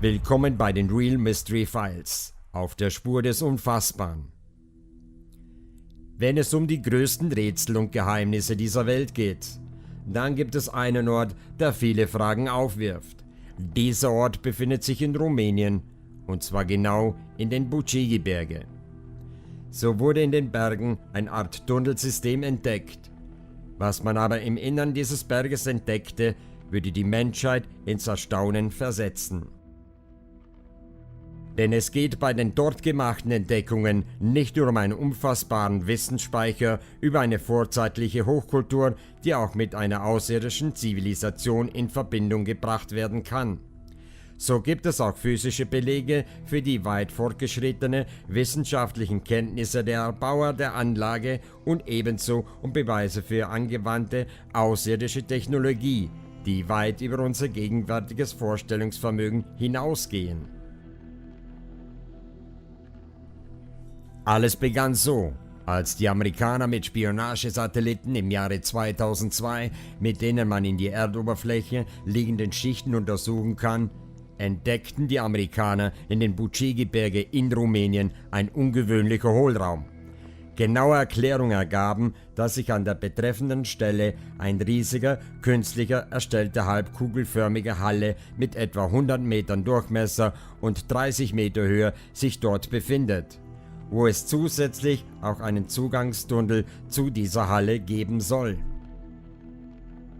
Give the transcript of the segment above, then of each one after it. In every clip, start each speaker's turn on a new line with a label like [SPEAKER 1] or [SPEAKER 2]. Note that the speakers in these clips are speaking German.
[SPEAKER 1] Willkommen bei den Real Mystery Files, auf der Spur des Unfassbaren. Wenn es um die größten Rätsel und Geheimnisse dieser Welt geht, dann gibt es einen Ort, der viele Fragen aufwirft. Dieser Ort befindet sich in Rumänien, und zwar genau in den Bucegi-Bergen. So wurde in den Bergen eine Art Tunnelsystem entdeckt. Was man aber im Innern dieses Berges entdeckte, würde die Menschheit ins Erstaunen versetzen. Denn es geht bei den dort gemachten Entdeckungen nicht nur um einen unfassbaren Wissensspeicher über eine vorzeitliche Hochkultur, die auch mit einer außerirdischen Zivilisation in Verbindung gebracht werden kann. So gibt es auch physische Belege für die weit fortgeschrittene wissenschaftlichen Kenntnisse der Erbauer der Anlage und ebenso um Beweise für angewandte außerirdische Technologie, die weit über unser gegenwärtiges Vorstellungsvermögen hinausgehen. Alles begann so, als die Amerikaner mit Spionagesatelliten im Jahre 2002, mit denen man in die Erdoberfläche liegenden Schichten untersuchen kann, entdeckten die Amerikaner in den Bucegi-Bergen in Rumänien ein ungewöhnlicher Hohlraum. Genaue Erklärungen ergaben, dass sich an der betreffenden Stelle ein riesiger, künstlicher erstellter halbkugelförmiger Halle mit etwa 100 Metern Durchmesser und 30 Meter Höhe sich dort befindet, wo es zusätzlich auch einen Zugangstunnel zu dieser Halle geben soll,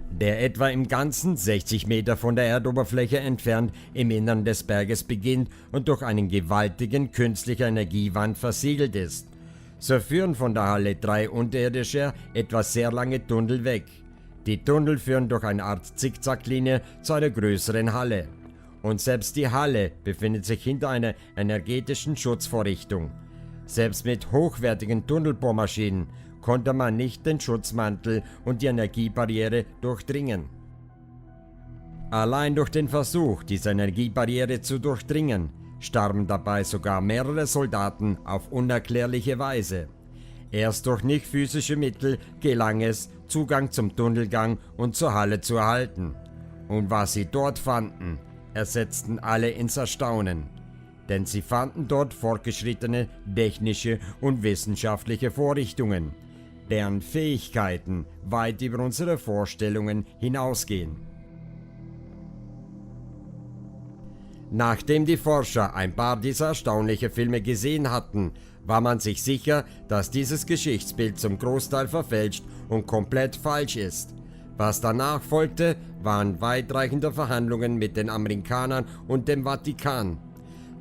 [SPEAKER 1] der etwa im Ganzen 60 Meter von der Erdoberfläche entfernt im Innern des Berges beginnt und durch einen gewaltigen künstlichen Energiewand versiegelt ist. So führen von der Halle 3 unterirdische, etwa sehr lange Tunnel weg. Die Tunnel führen durch eine Art Zickzacklinie zu einer größeren Halle. Und selbst die Halle befindet sich hinter einer energetischen Schutzvorrichtung. Selbst mit hochwertigen Tunnelbohrmaschinen konnte man nicht den Schutzmantel und die Energiebarriere durchdringen. Allein durch den Versuch, diese Energiebarriere zu durchdringen, starben dabei sogar mehrere Soldaten auf unerklärliche Weise. Erst durch nicht physische Mittel gelang es, Zugang zum Tunnelgang und zur Halle zu erhalten. Und was sie dort fanden, ersetzten alle ins Erstaunen. Denn sie fanden dort fortgeschrittene technische und wissenschaftliche Vorrichtungen, deren Fähigkeiten weit über unsere Vorstellungen hinausgehen. Nachdem die Forscher ein paar dieser erstaunlichen Filme gesehen hatten, war man sich sicher, dass dieses Geschichtsbild zum Großteil verfälscht und komplett falsch ist. Was danach folgte, waren weitreichende Verhandlungen mit den Amerikanern und dem Vatikan.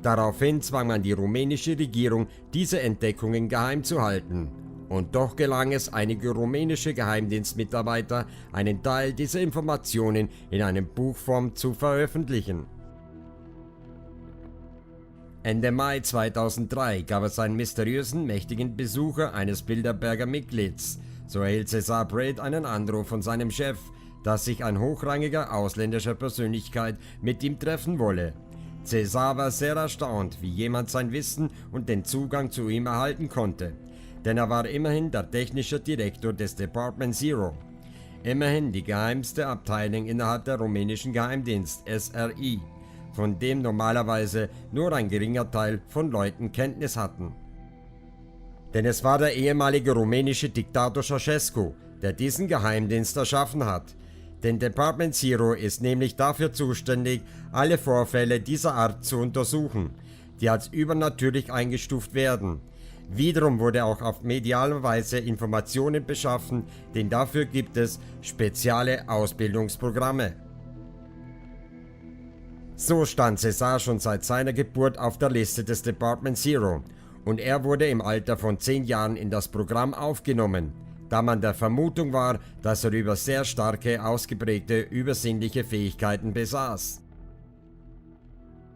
[SPEAKER 1] Daraufhin zwang man die rumänische Regierung, diese Entdeckungen geheim zu halten. Und doch gelang es einige rumänische Geheimdienstmitarbeiter, einen Teil dieser Informationen in einer Buchform zu veröffentlichen. Ende Mai 2003 gab es einen mysteriösen, mächtigen Besucher eines Bilderberger Mitglieds. So erhielt Cesar Braid einen Anruf von seinem Chef, dass sich ein hochrangiger ausländischer Persönlichkeit mit ihm treffen wolle. Cesar war sehr erstaunt, wie jemand sein Wissen und den Zugang zu ihm erhalten konnte, denn er war immerhin der technische Direktor des Department Zero, immerhin die geheimste Abteilung innerhalb der rumänischen Geheimdienst SRI, von dem normalerweise nur ein geringer Teil von Leuten Kenntnis hatten. Denn es war der ehemalige rumänische Diktator Ceausescu, der diesen Geheimdienst erschaffen hat. Denn Department Zero ist nämlich dafür zuständig, alle Vorfälle dieser Art zu untersuchen, die als übernatürlich eingestuft werden. Wiederum wurde auch auf mediale Weise Informationen beschaffen, denn dafür gibt es spezielle Ausbildungsprogramme. So stand Cesar schon seit seiner Geburt auf der Liste des Department Zero und er wurde im Alter von 10 Jahren in das Programm aufgenommen, da man der Vermutung war, dass er über sehr starke, ausgeprägte übersinnliche Fähigkeiten besaß.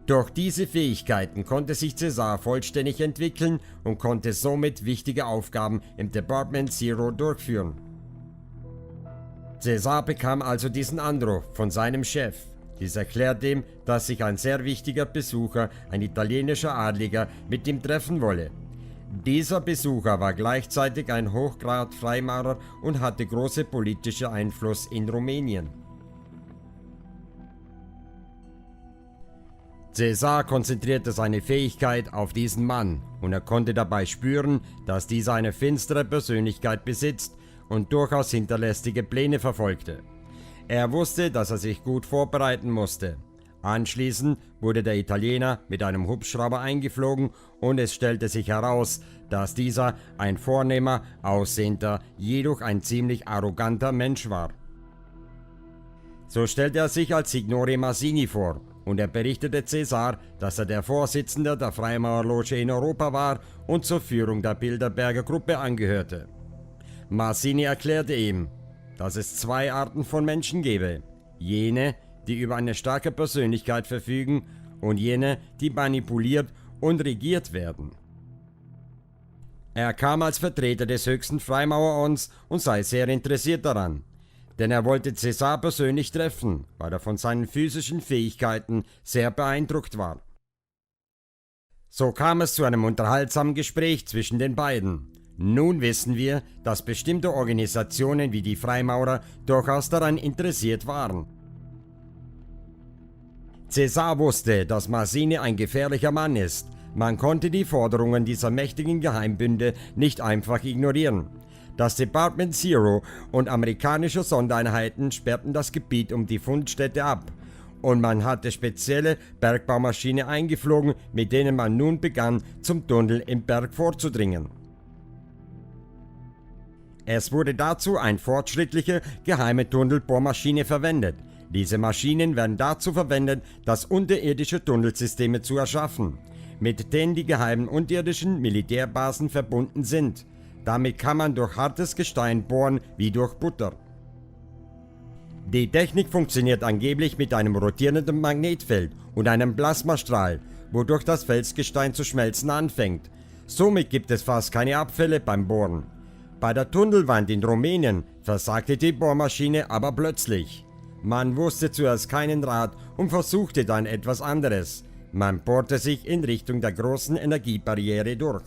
[SPEAKER 1] Durch diese Fähigkeiten konnte sich Cesar vollständig entwickeln und konnte somit wichtige Aufgaben im Department Zero durchführen. Cesar bekam also diesen Anruf von seinem Chef. Dies erklärt ihm, dass sich ein sehr wichtiger Besucher, ein italienischer Adliger, mit ihm treffen wolle. Dieser Besucher war gleichzeitig ein Hochgrad-Freimaurer und hatte großen politischen Einfluss in Rumänien. Cäsar konzentrierte seine Fähigkeit auf diesen Mann und er konnte dabei spüren, dass dieser eine finstere Persönlichkeit besitzt und durchaus hinterlistige Pläne verfolgte. Er wusste, dass er sich gut vorbereiten musste. Anschließend wurde der Italiener mit einem Hubschrauber eingeflogen und es stellte sich heraus, dass dieser ein vornehmer, aussehender, jedoch ein ziemlich arroganter Mensch war. So stellte er sich als Signore Mazzini vor und er berichtete Cäsar, dass er der Vorsitzende der Freimaurerloge in Europa war und zur Führung der Bilderberger Gruppe angehörte. Mazzini erklärte ihm, dass es zwei Arten von Menschen gebe, jene, die über eine starke Persönlichkeit verfügen und jene, die manipuliert und regiert werden. Er kam als Vertreter des höchsten Freimaurerordens und sei sehr interessiert daran, denn er wollte Cäsar persönlich treffen, weil er von seinen physischen Fähigkeiten sehr beeindruckt war. So kam es zu einem unterhaltsamen Gespräch zwischen den beiden. Nun wissen wir, dass bestimmte Organisationen wie die Freimaurer durchaus daran interessiert waren. Cäsar wusste, dass Mazzini ein gefährlicher Mann ist. Man konnte die Forderungen dieser mächtigen Geheimbünde nicht einfach ignorieren. Das Department Zero und amerikanische Sondereinheiten sperrten das Gebiet um die Fundstätte ab und man hatte spezielle Bergbaumaschinen eingeflogen, mit denen man nun begann, zum Tunnel im Berg vorzudringen. Es wurde dazu eine fortschrittliche, geheime Tunnelbohrmaschine verwendet. Diese Maschinen werden dazu verwendet, das unterirdische Tunnelsysteme zu erschaffen, mit denen die geheimen unterirdischen Militärbasen verbunden sind. Damit kann man durch hartes Gestein bohren wie durch Butter. Die Technik funktioniert angeblich mit einem rotierenden Magnetfeld und einem Plasmastrahl, wodurch das Felsgestein zu schmelzen anfängt. Somit gibt es fast keine Abfälle beim Bohren. Bei der Tunnelwand in Rumänien versagte die Bohrmaschine aber plötzlich. Man wusste zuerst keinen Rat und versuchte dann etwas anderes. Man bohrte sich in Richtung der großen Energiebarriere durch.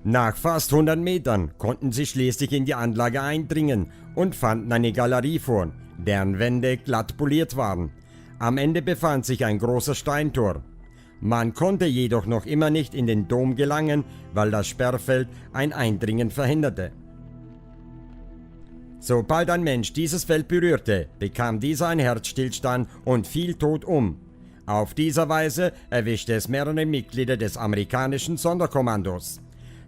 [SPEAKER 1] Nach fast 100 Metern konnten sie schließlich in die Anlage eindringen und fanden eine Galerie vor, deren Wände glatt poliert waren. Am Ende befand sich ein großer Steintor. Man konnte jedoch noch immer nicht in den Dom gelangen, weil das Sperrfeld ein Eindringen verhinderte. Sobald ein Mensch dieses Feld berührte, bekam dieser einen Herzstillstand und fiel tot um. Auf diese Weise erwischte es mehrere Mitglieder des amerikanischen Sonderkommandos.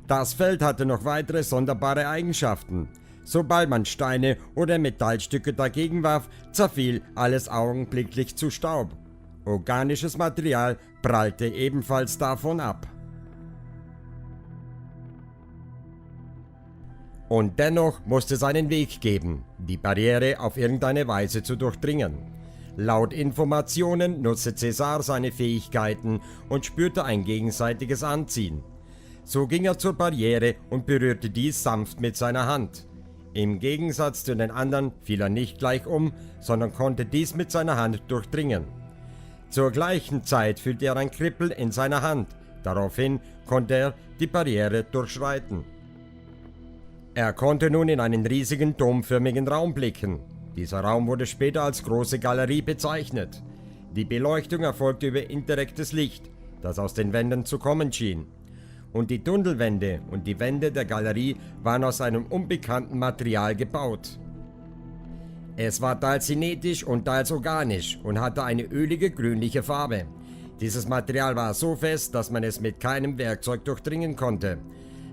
[SPEAKER 1] Das Feld hatte noch weitere sonderbare Eigenschaften. Sobald man Steine oder Metallstücke dagegen warf, zerfiel alles augenblicklich zu Staub. Organisches Material prallte ebenfalls davon ab. Und dennoch musste es einen Weg geben, die Barriere auf irgendeine Weise zu durchdringen. Laut Informationen nutzte Cäsar seine Fähigkeiten und spürte ein gegenseitiges Anziehen. So ging er zur Barriere und berührte dies sanft mit seiner Hand. Im Gegensatz zu den anderen fiel er nicht gleich um, sondern konnte dies mit seiner Hand durchdringen. Zur gleichen Zeit fühlte er ein Kribbeln in seiner Hand. Daraufhin konnte er die Barriere durchschreiten. Er konnte nun in einen riesigen domförmigen Raum blicken. Dieser Raum wurde später als große Galerie bezeichnet. Die Beleuchtung erfolgte über indirektes Licht, das aus den Wänden zu kommen schien. Und die Tunnelwände und die Wände der Galerie waren aus einem unbekannten Material gebaut. Es war teils synthetisch und teils organisch und hatte eine ölige, grünliche Farbe. Dieses Material war so fest, dass man es mit keinem Werkzeug durchdringen konnte.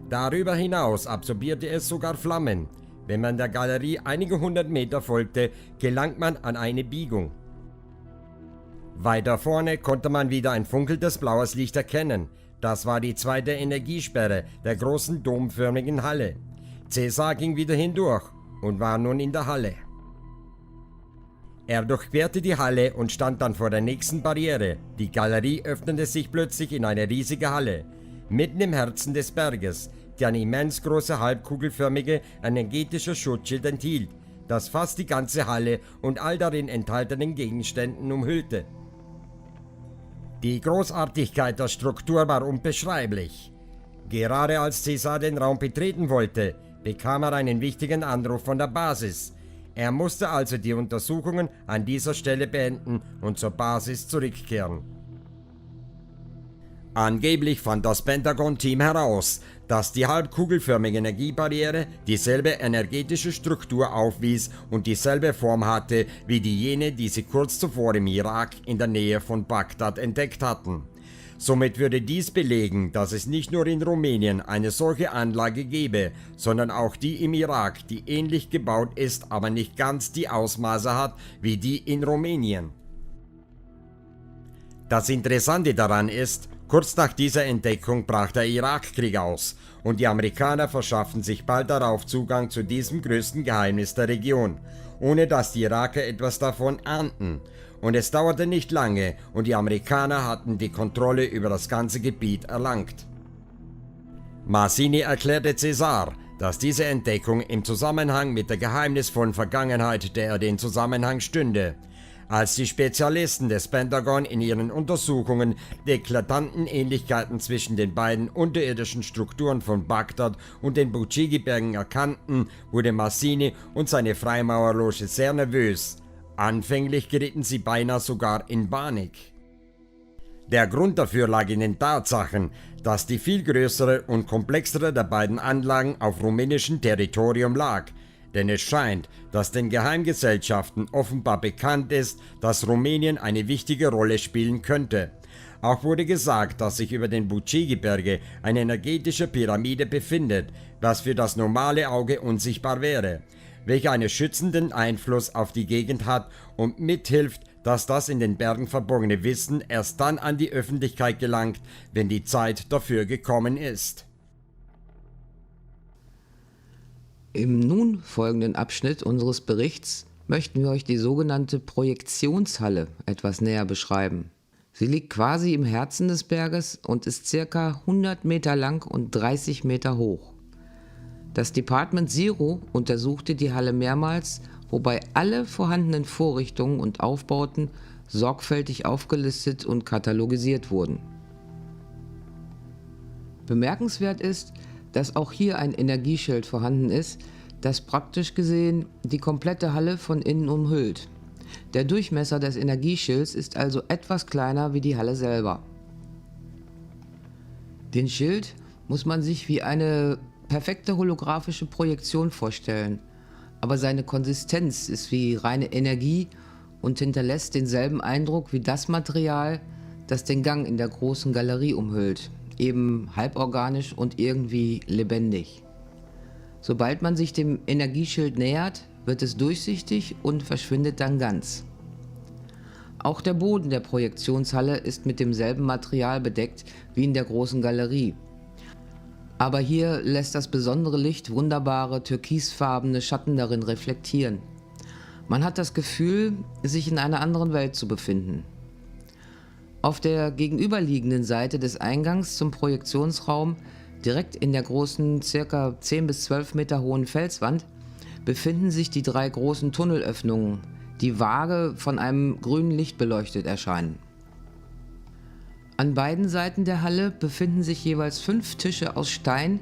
[SPEAKER 1] Darüber hinaus absorbierte es sogar Flammen. Wenn man der Galerie einige 100 Meter folgte, gelangt man an eine Biegung. Weiter vorne konnte man wieder ein funkelndes blaues Licht erkennen. Das war die zweite Energiesperre der großen domförmigen Halle. Cäsar ging wieder hindurch und war nun in der Halle. Er durchquerte die Halle und stand dann vor der nächsten Barriere. Die Galerie öffnete sich plötzlich in eine riesige Halle, mitten im Herzen des Berges, die ein immens große halbkugelförmige energetische Schutzschild enthielt, das fast die ganze Halle und all darin enthaltenen Gegenständen umhüllte. Die Großartigkeit der Struktur war unbeschreiblich. Gerade als Cäsar den Raum betreten wollte, bekam er einen wichtigen Anruf von der Basis. Er musste also die Untersuchungen an dieser Stelle beenden und zur Basis zurückkehren. Angeblich fand das Pentagon-Team heraus, dass die halbkugelförmige Energiebarriere dieselbe energetische Struktur aufwies und dieselbe Form hatte wie jene, die sie kurz zuvor im Irak in der Nähe von Bagdad entdeckt hatten. Somit würde dies belegen, dass es nicht nur in Rumänien eine solche Anlage gebe, sondern auch die im Irak, die ähnlich gebaut ist, aber nicht ganz die Ausmaße hat wie die in Rumänien. Das Interessante daran ist, kurz nach dieser Entdeckung brach der Irakkrieg aus und die Amerikaner verschafften sich bald darauf Zugang zu diesem größten Geheimnis der Region, ohne dass die Iraker etwas davon ahnten. Und es dauerte nicht lange und die Amerikaner hatten die Kontrolle über das ganze Gebiet erlangt. Mazzini erklärte César, dass diese Entdeckung im Zusammenhang mit der geheimnisvollen Vergangenheit der Erde in Zusammenhang stünde. Als die Spezialisten des Pentagon in ihren Untersuchungen die eklatanten Ähnlichkeiten zwischen den beiden unterirdischen Strukturen von Bagdad und den Bucigi-Bergen erkannten, wurde Mazzini und seine Freimaurerloge sehr nervös. Anfänglich gerieten sie beinahe sogar in Panik. Der Grund dafür lag in den Tatsachen, dass die viel größere und komplexere der beiden Anlagen auf rumänischem Territorium lag. Denn es scheint, dass den Geheimgesellschaften offenbar bekannt ist, dass Rumänien eine wichtige Rolle spielen könnte. Auch wurde gesagt, dass sich über den Bucigi-Berge eine energetische Pyramide befindet, was für das normale Auge unsichtbar wäre, welche einen schützenden Einfluss auf die Gegend hat und mithilft, dass das in den Bergen verborgene Wissen erst dann an die Öffentlichkeit gelangt, wenn die Zeit dafür gekommen ist.
[SPEAKER 2] Im nun folgenden Abschnitt unseres Berichts möchten wir euch die sogenannte Projektionshalle etwas näher beschreiben. Sie liegt quasi im Herzen des Berges und ist ca. 100 Meter lang und 30 Meter hoch. Das Department Zero untersuchte die Halle mehrmals, wobei alle vorhandenen Vorrichtungen und Aufbauten sorgfältig aufgelistet und katalogisiert wurden. Bemerkenswert ist, dass auch hier ein Energieschild vorhanden ist, das praktisch gesehen die komplette Halle von innen umhüllt. Der Durchmesser des Energieschilds ist also etwas kleiner wie die Halle selber. Den Schild muss man sich wie eine perfekte holographische Projektion vorstellen, aber seine Konsistenz ist wie reine Energie und hinterlässt denselben Eindruck wie das Material, das den Gang in der großen Galerie umhüllt, eben halborganisch und irgendwie lebendig. Sobald man sich dem Energieschild nähert, wird es durchsichtig und verschwindet dann ganz. Auch der Boden der Projektionshalle ist mit demselben Material bedeckt wie in der großen Galerie. Aber hier lässt das besondere Licht wunderbare türkisfarbene Schatten darin reflektieren. Man hat das Gefühl, sich in einer anderen Welt zu befinden. Auf der gegenüberliegenden Seite des Eingangs zum Projektionsraum, direkt in der großen, ca. 10 bis 12 Meter hohen Felswand, befinden sich die 3 großen Tunnelöffnungen, die vage von einem grünen Licht beleuchtet erscheinen. An beiden Seiten der Halle befinden sich jeweils 5 Tische aus Stein,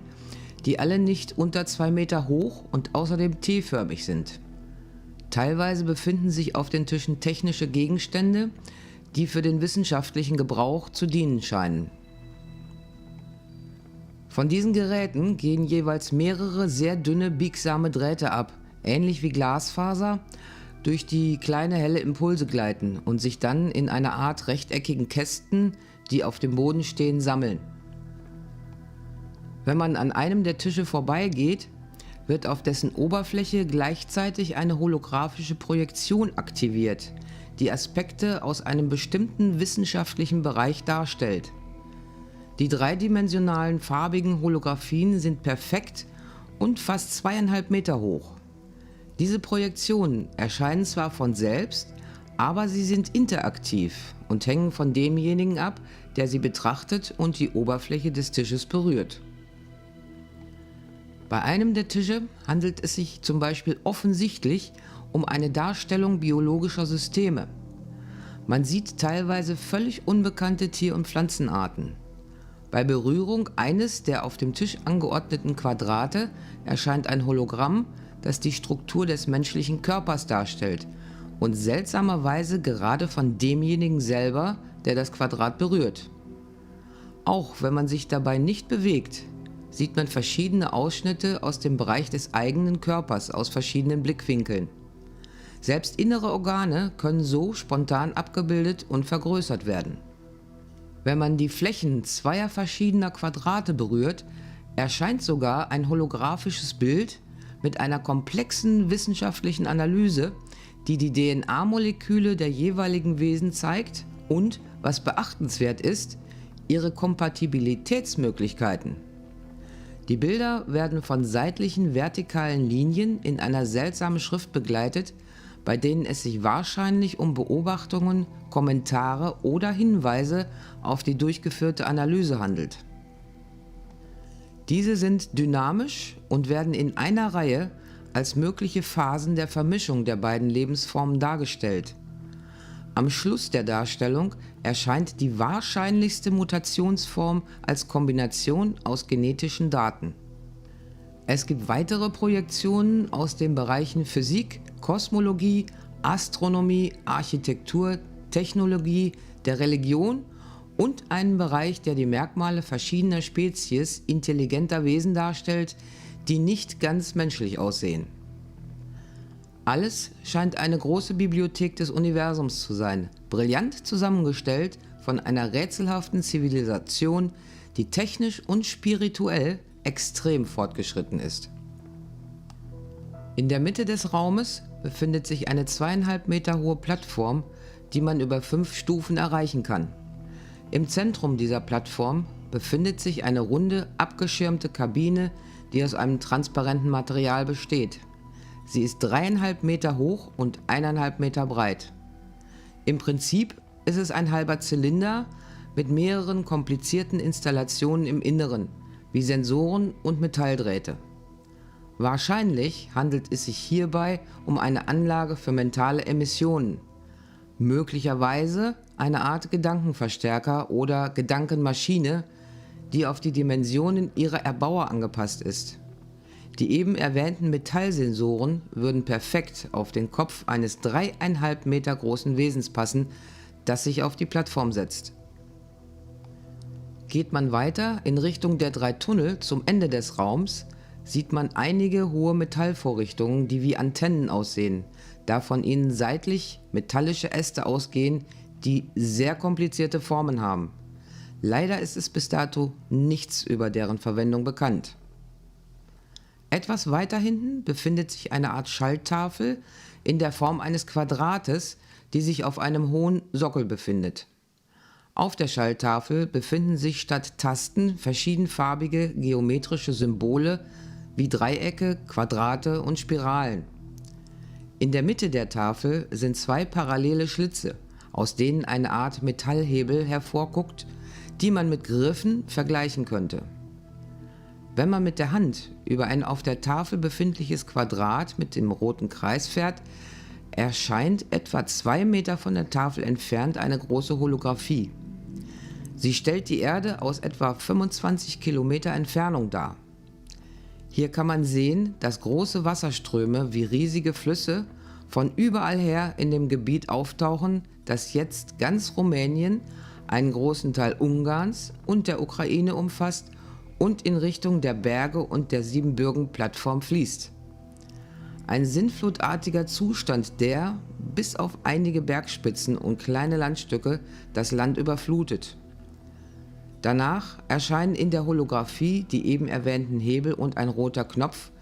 [SPEAKER 2] die alle nicht unter 2 Meter hoch und außerdem T-förmig sind. Teilweise befinden sich auf den Tischen technische Gegenstände, die für den wissenschaftlichen Gebrauch zu dienen scheinen. Von diesen Geräten gehen jeweils mehrere sehr dünne, biegsame Drähte ab, ähnlich wie Glasfaser, durch die kleine helle Impulse gleiten und sich dann in einer Art rechteckigen Kästen, die auf dem Boden stehen, sammeln. Wenn man an einem der Tische vorbeigeht, wird auf dessen Oberfläche gleichzeitig eine holographische Projektion aktiviert, die Aspekte aus einem bestimmten wissenschaftlichen Bereich darstellt. Die dreidimensionalen farbigen Holographien sind perfekt und fast 2,5 Meter hoch. Diese Projektionen erscheinen zwar von selbst, aber sie sind interaktiv und hängen von demjenigen ab, der sie betrachtet und die Oberfläche des Tisches berührt. Bei einem der Tische handelt es sich zum Beispiel offensichtlich um eine Darstellung biologischer Systeme. Man sieht teilweise völlig unbekannte Tier- und Pflanzenarten. Bei Berührung eines der auf dem Tisch angeordneten Quadrate erscheint ein Hologramm das die Struktur des menschlichen Körpers darstellt und seltsamerweise gerade von demjenigen selber, der das Quadrat berührt. Auch wenn man sich dabei nicht bewegt, sieht man verschiedene Ausschnitte aus dem Bereich des eigenen Körpers aus verschiedenen Blickwinkeln. Selbst innere Organe können so spontan abgebildet und vergrößert werden. Wenn man die Flächen zweier verschiedener Quadrate berührt, erscheint sogar ein holographisches Bild mit einer komplexen wissenschaftlichen Analyse, die die DNA-Moleküle der jeweiligen Wesen zeigt und, was beachtenswert ist, ihre Kompatibilitätsmöglichkeiten. Die Bilder werden von seitlichen vertikalen Linien in einer seltsamen Schrift begleitet, bei denen es sich wahrscheinlich um Beobachtungen, Kommentare oder Hinweise auf die durchgeführte Analyse handelt. Diese sind dynamisch und werden in einer Reihe als mögliche Phasen der Vermischung der beiden Lebensformen dargestellt. Am Schluss der Darstellung erscheint die wahrscheinlichste Mutationsform als Kombination aus genetischen Daten. Es gibt weitere Projektionen aus den Bereichen Physik, Kosmologie, Astronomie, Architektur, Technologie, der Religion und einen Bereich, der die Merkmale verschiedener Spezies intelligenter Wesen darstellt, die nicht ganz menschlich aussehen. Alles scheint eine große Bibliothek des Universums zu sein, brillant zusammengestellt von einer rätselhaften Zivilisation, die technisch und spirituell extrem fortgeschritten ist. In der Mitte des Raumes befindet sich eine 2,5 Meter hohe Plattform, die man über 5 Stufen erreichen kann. Im Zentrum dieser Plattform befindet sich eine runde, abgeschirmte Kabine, die aus einem transparenten Material besteht. Sie ist 3,5 Meter hoch und 1,5 Meter breit. Im Prinzip ist es ein halber Zylinder mit mehreren komplizierten Installationen im Inneren, wie Sensoren und Metalldrähte. Wahrscheinlich handelt es sich hierbei um eine Anlage für mentale Emissionen, möglicherweise eine Art Gedankenverstärker oder Gedankenmaschine, die auf die Dimensionen ihrer Erbauer angepasst ist. Die eben erwähnten Metallsensoren würden perfekt auf den Kopf eines 3,5 Meter großen Wesens passen, das sich auf die Plattform setzt. Geht man weiter in Richtung der 3 Tunnel zum Ende des Raums, sieht man einige hohe Metallvorrichtungen, die wie Antennen aussehen, da von ihnen seitlich metallische Äste ausgehen, die sehr komplizierte Formen haben. Leider ist es bis dato nichts über deren Verwendung bekannt. Etwas weiter hinten befindet sich eine Art Schalttafel in der Form eines Quadrates, die sich auf einem hohen Sockel befindet. Auf der Schalttafel befinden sich statt Tasten verschiedenfarbige geometrische Symbole wie Dreiecke, Quadrate und Spiralen. In der Mitte der Tafel sind 2 parallele Schlitze, aus denen eine Art Metallhebel hervorguckt, die man mit Griffen vergleichen könnte. Wenn man mit der Hand über ein auf der Tafel befindliches Quadrat mit dem roten Kreis fährt, erscheint etwa 2 Meter von der Tafel entfernt eine große Holographie. Sie stellt die Erde aus etwa 25 Kilometer Entfernung dar. Hier kann man sehen, dass große Wasserströme wie riesige Flüsse von überall her in dem Gebiet auftauchen, das jetzt ganz Rumänien, einen großen Teil Ungarns und der Ukraine umfasst und in Richtung der Berge und der Siebenbürgen-Plattform fließt. Ein sinnflutartiger Zustand, der, bis auf einige Bergspitzen und kleine Landstücke, das Land überflutet. Danach erscheinen in der Holographie die eben erwähnten Hebel und ein roter Knopf,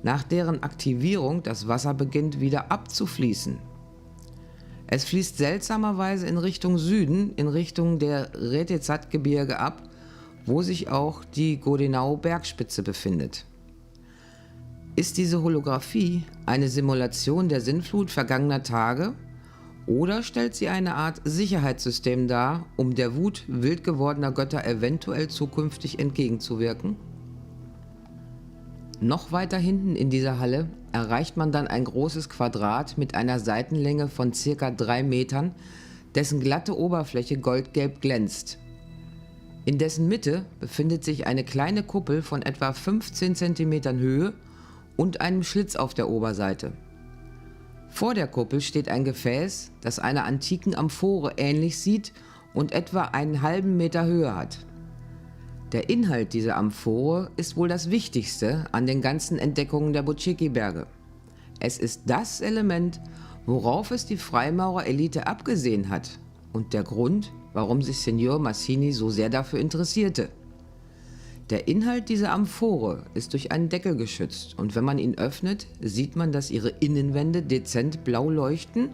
[SPEAKER 2] nach deren Aktivierung das Wasser beginnt wieder abzufließen. Es fließt seltsamerweise in Richtung Süden, in Richtung der Retezat-Gebirge ab, wo sich auch die Godenau-Bergspitze befindet. Ist diese Holographie eine Simulation der Sintflut vergangener Tage oder stellt sie eine Art Sicherheitssystem dar, um der Wut wild gewordener Götter eventuell zukünftig entgegenzuwirken? Noch weiter hinten in dieser Halle erreicht man dann ein großes Quadrat mit einer Seitenlänge von ca. 3 Metern, dessen glatte Oberfläche goldgelb glänzt. In dessen Mitte befindet sich eine kleine Kuppel von etwa 15 cm Höhe und einem Schlitz auf der Oberseite. Vor der Kuppel steht ein Gefäß, das einer antiken Amphore ähnlich sieht und etwa einen halben Meter Höhe hat. Der Inhalt dieser Amphore ist wohl das Wichtigste an den ganzen Entdeckungen der Buciki-Berge. Es ist das Element, worauf es die Freimaurerelite abgesehen hat und der Grund, warum sich Signor Massini so sehr dafür interessierte. Der Inhalt dieser Amphore ist durch einen Deckel geschützt und wenn man ihn öffnet, sieht man, dass ihre Innenwände dezent blau leuchten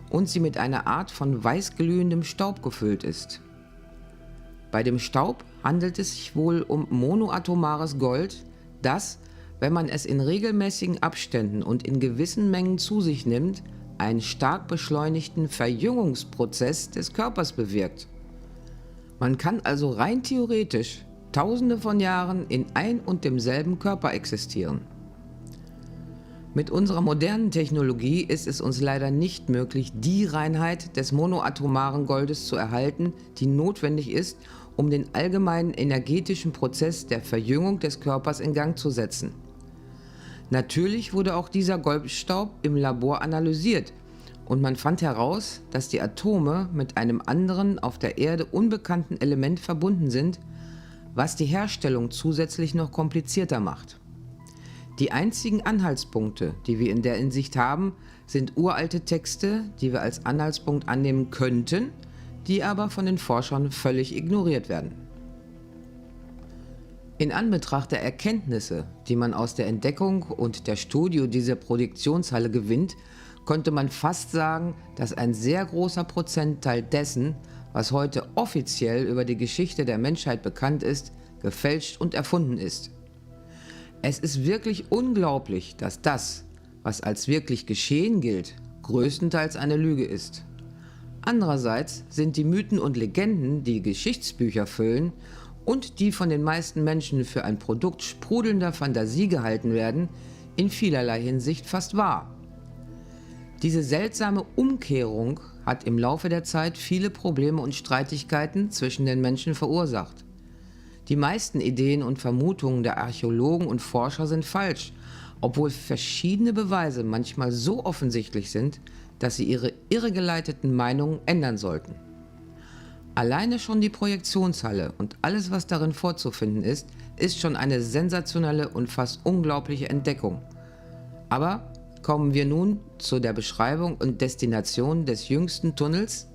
[SPEAKER 2] und sie mit einer Art von weißglühendem Staub gefüllt ist. Bei dem Staub handelt es sich wohl um monoatomares Gold, das, wenn man es in regelmäßigen Abständen und in gewissen Mengen zu sich nimmt, einen stark beschleunigten Verjüngungsprozess des Körpers bewirkt. Man kann also rein theoretisch Tausende von Jahren in ein und demselben Körper existieren. Mit unserer modernen Technologie ist es uns leider nicht möglich, die Reinheit des monoatomaren Goldes zu erhalten, die notwendig ist, um den allgemeinen energetischen Prozess der Verjüngung des Körpers in Gang zu setzen. Natürlich wurde auch dieser Goldstaub im Labor analysiert und man fand heraus, dass die Atome mit einem anderen auf der Erde unbekannten Element verbunden sind, was die Herstellung zusätzlich noch komplizierter macht. Die einzigen Anhaltspunkte, die wir in der Hinsicht haben, sind uralte Texte, die wir als Anhaltspunkt annehmen könnten, die aber von den Forschern völlig ignoriert werden. In Anbetracht der Erkenntnisse, die man aus der Entdeckung und der Studie dieser Produktionshalle gewinnt, konnte man fast sagen, dass ein sehr großer Prozentteil dessen, was heute offiziell über die Geschichte der Menschheit bekannt ist, gefälscht und erfunden ist. Es ist wirklich unglaublich, dass das, was als wirklich geschehen gilt, größtenteils eine Lüge ist. Andererseits sind die Mythen und Legenden, die Geschichtsbücher füllen und die von den meisten Menschen für ein Produkt sprudelnder Fantasie gehalten werden, in vielerlei Hinsicht fast wahr. Diese seltsame Umkehrung hat im Laufe der Zeit viele Probleme und Streitigkeiten zwischen den Menschen verursacht. Die meisten Ideen und Vermutungen der Archäologen und Forscher sind falsch, obwohl verschiedene Beweise manchmal so offensichtlich sind, dass sie ihre irregeleiteten Meinungen ändern sollten. Alleine schon die Projektionshalle und alles, was darin vorzufinden ist schon eine sensationelle und fast unglaubliche Entdeckung. Aber kommen wir nun zu der Beschreibung und Destination des jüngsten Tunnels,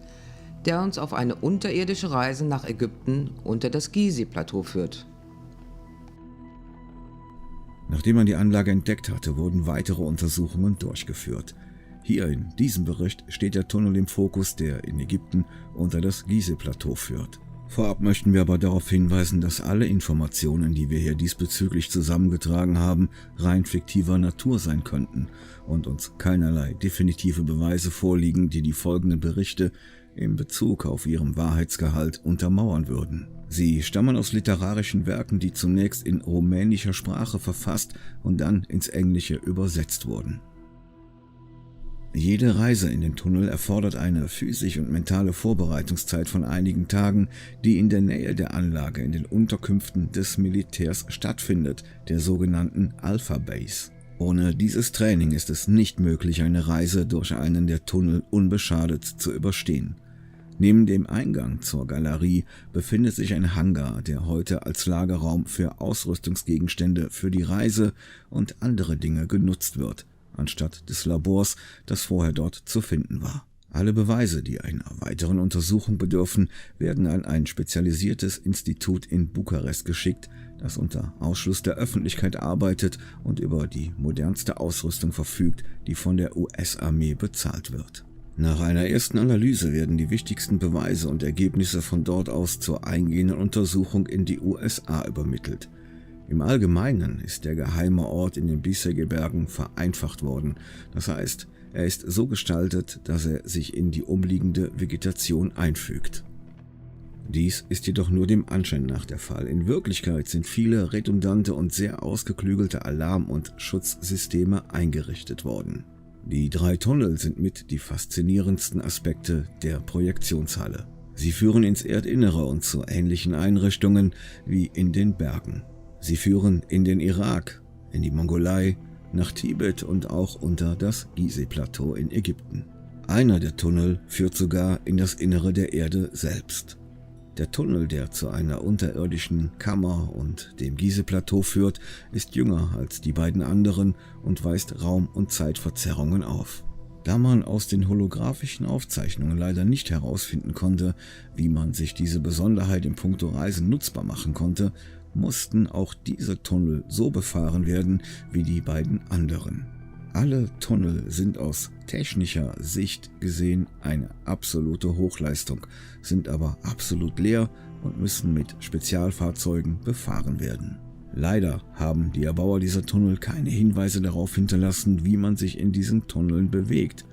[SPEAKER 2] der uns auf eine unterirdische Reise nach Ägypten unter das Gizeh-Plateau führt.
[SPEAKER 3] Nachdem man die Anlage entdeckt hatte, wurden weitere Untersuchungen durchgeführt. Hier in diesem Bericht steht der Tunnel im Fokus, der in Ägypten unter das Gizeh-Plateau führt. Vorab möchten wir aber darauf hinweisen, dass alle Informationen, die wir hier diesbezüglich zusammengetragen haben, rein fiktiver Natur sein könnten und uns keinerlei definitive Beweise vorliegen, die die folgenden Berichte in Bezug auf ihren Wahrheitsgehalt untermauern würden. Sie stammen aus literarischen Werken, die zunächst in rumänischer Sprache verfasst und dann ins Englische übersetzt wurden. Jede Reise in den Tunnel erfordert eine physische und mentale Vorbereitungszeit von einigen Tagen, die in der Nähe der Anlage in den Unterkünften des Militärs stattfindet, der sogenannten Alpha Base. Ohne dieses Training ist es nicht möglich, eine Reise durch einen der Tunnel unbeschadet zu überstehen. Neben dem Eingang zur Galerie befindet sich ein Hangar, der heute als Lagerraum für Ausrüstungsgegenstände für die Reise und andere Dinge genutzt wird, anstatt des Labors, das vorher dort zu finden war. Alle Beweise, die einer weiteren Untersuchung bedürfen, werden an ein spezialisiertes Institut in Bukarest geschickt, das unter Ausschluss der Öffentlichkeit arbeitet und über die modernste Ausrüstung verfügt, die von der US-Armee bezahlt wird. Nach einer ersten Analyse werden die wichtigsten Beweise und Ergebnisse von dort aus zur eingehenden Untersuchung in die USA übermittelt. Im Allgemeinen ist der geheime Ort in den Gizeh-Bergen vereinfacht worden, das heißt, er ist so gestaltet, dass er sich in die umliegende Vegetation einfügt. Dies ist jedoch nur dem Anschein nach der Fall. In Wirklichkeit sind viele redundante und sehr ausgeklügelte Alarm- und Schutzsysteme eingerichtet worden. Die 3 Tunnel sind mit die faszinierendsten Aspekte der Projektionshalle. Sie führen ins Erdinnere und zu ähnlichen Einrichtungen wie in den Bergen. Sie führen in den Irak, in die Mongolei, nach Tibet und auch unter das Gizeh-Plateau in Ägypten. Einer der Tunnel führt sogar in das Innere der Erde selbst. Der Tunnel, der zu einer unterirdischen Kammer und dem Gizeh-Plateau führt, ist jünger als die beiden anderen und weist Raum- und Zeitverzerrungen auf. Da man aus den holographischen Aufzeichnungen leider nicht herausfinden konnte, wie man sich diese Besonderheit in puncto Reisen nutzbar machen konnte, mussten auch diese Tunnel so befahren werden wie die beiden anderen. Alle Tunnel sind aus technischer Sicht gesehen eine absolute Hochleistung, sind aber absolut leer und müssen mit Spezialfahrzeugen befahren werden. Leider haben die Erbauer dieser Tunnel keine Hinweise darauf hinterlassen, wie man sich in diesen Tunneln bewegt.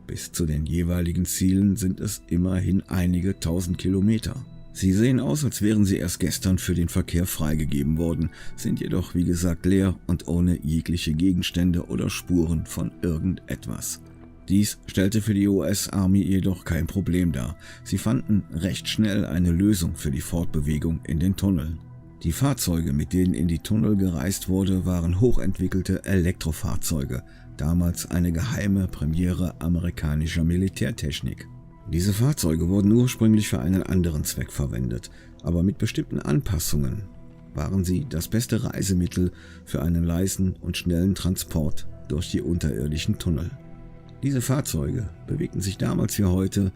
[SPEAKER 3] Bis zu den jeweiligen Zielen sind es immerhin einige tausend Kilometer. Sie sehen aus, als wären sie erst gestern für den Verkehr freigegeben worden, sind jedoch wie gesagt leer und ohne jegliche Gegenstände oder Spuren von irgendetwas. Dies stellte für die US Army jedoch kein Problem dar. Sie fanden recht schnell eine Lösung für die Fortbewegung in den Tunneln. Die Fahrzeuge, mit denen in die Tunnel gereist wurde, waren hochentwickelte Elektrofahrzeuge, damals eine geheime Premiere amerikanischer Militärtechnik. Diese Fahrzeuge wurden ursprünglich für einen anderen Zweck verwendet, aber mit bestimmten Anpassungen waren sie das beste Reisemittel für einen leisen und schnellen Transport durch die unterirdischen Tunnel. Diese Fahrzeuge bewegten sich damals wie heute